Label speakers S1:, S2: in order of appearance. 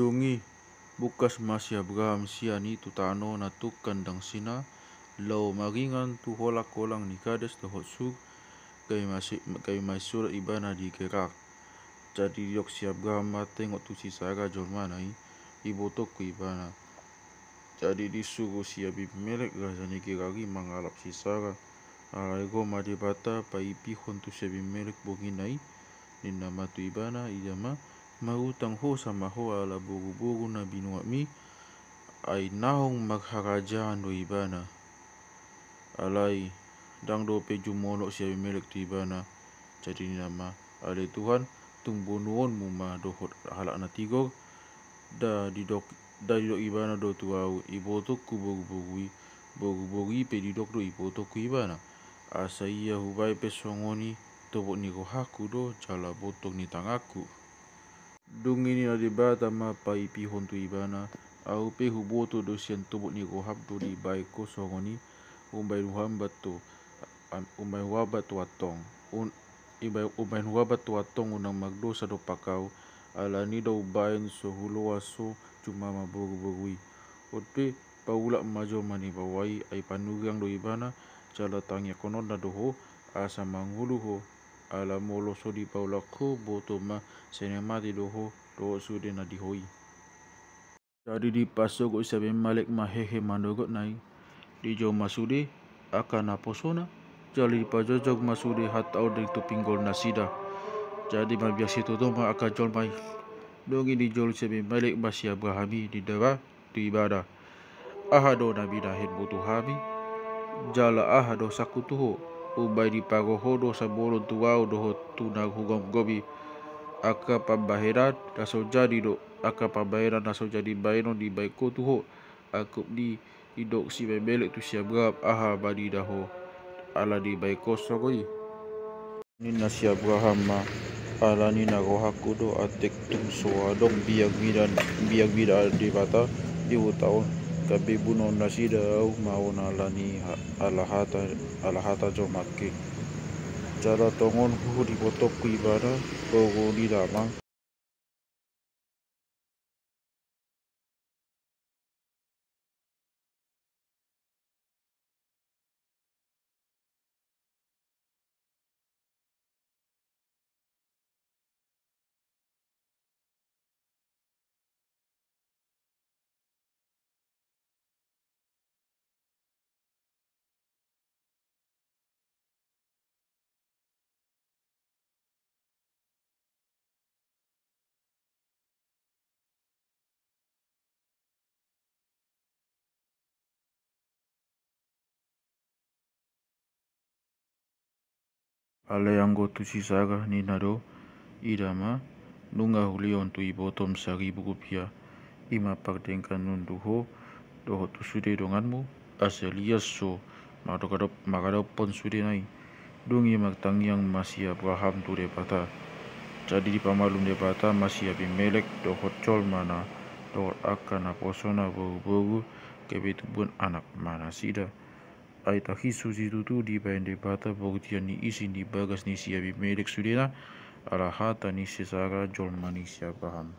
S1: Dongi bukas masih Abraham siani tutano na tuk kandang sina lau maringan tu holak kolang ni kades tu hotsu kay masur ibana di gerak. Jadi yok si Abraham tengok tu si Sarah jolmanai ibotok ku ibana. Jadi disuruh si Abimelek razani gerari mangalap si Sarah. Alaigo madibata pa ipihon tu si Abimelek boginai nina matu ibana idama marutang ho sama ho ala buru-buru na binuat mi ay nahong magharajaan do ibana. Alai dang do pe jumonok si Abimelek tu ibana. Jadi nama alai Tuhan tumbunuon muma dohot halak na tigor da didok ibana do tuau ibotok ku bogu-bogui pe didok do ibotok ku ibana. Asa iya hubai pe songoni tobok ni rohaku do jala botok ni tangaku. Dung ini na debata ma pa ipihon tu ibana au pe huboto do sian tobok ni rohab do di bai ko songoni umbai huambat tu atong umbai huabat tu atong unang magdosa do pakau ala ni do bain so hulo aso cuma mabogu-bogui otpe paulak majo mani bawai ai panugang do ibana jala tangya konon na doho asa manghulu ho ala molo so di paulak ho boto ma senemati doho do sude na dihoi. Jadi di pasok isa Abimelek mahehe mandogot nai di jo masude akan aposona jali pajojog masude hatau dari tu pinggol nasida. Jadi mabiasi tu ma akan jol mai dongi di jol si Abimelek basi Abrahami di dawa tu ibadah ahado nabi dahid butuh habi jala ahado sakutuho ubai di pagoho do sabolon tuau doho tunag hugam gobi aka pabaheran naso jadi do aka pabaheran naso jadi baino di baiko tuho akup di idok si Abimelek tu si Abraham aha badi daho ala di baiko sogoi nina si Abraham ma ala nina rohaku do atek tum soa dong biag bidan di bata di tahun kabe bunon nasida au maon ala ni alahata jomake jala tongon hu di botok ku ibada bogo di damang. Ale anggo tu si Sarah ni nado idama nunga hulion tu ibotom Rp1.000 ima pagdengkan nunduho doho tu sude donganmu aselias so magadopon sude nai dungi magtangyang masih Abraham tu debata. Jadi di pamalum debata masih Abimelek doho col mana doho akan aposona bogu-bogu kebetubun anak mana sida ai tahisu situtu di bayan debata bogtian ni isin di bagas ni si Abimelek sudena ala hata ni si Sarah jol mani si Abraham.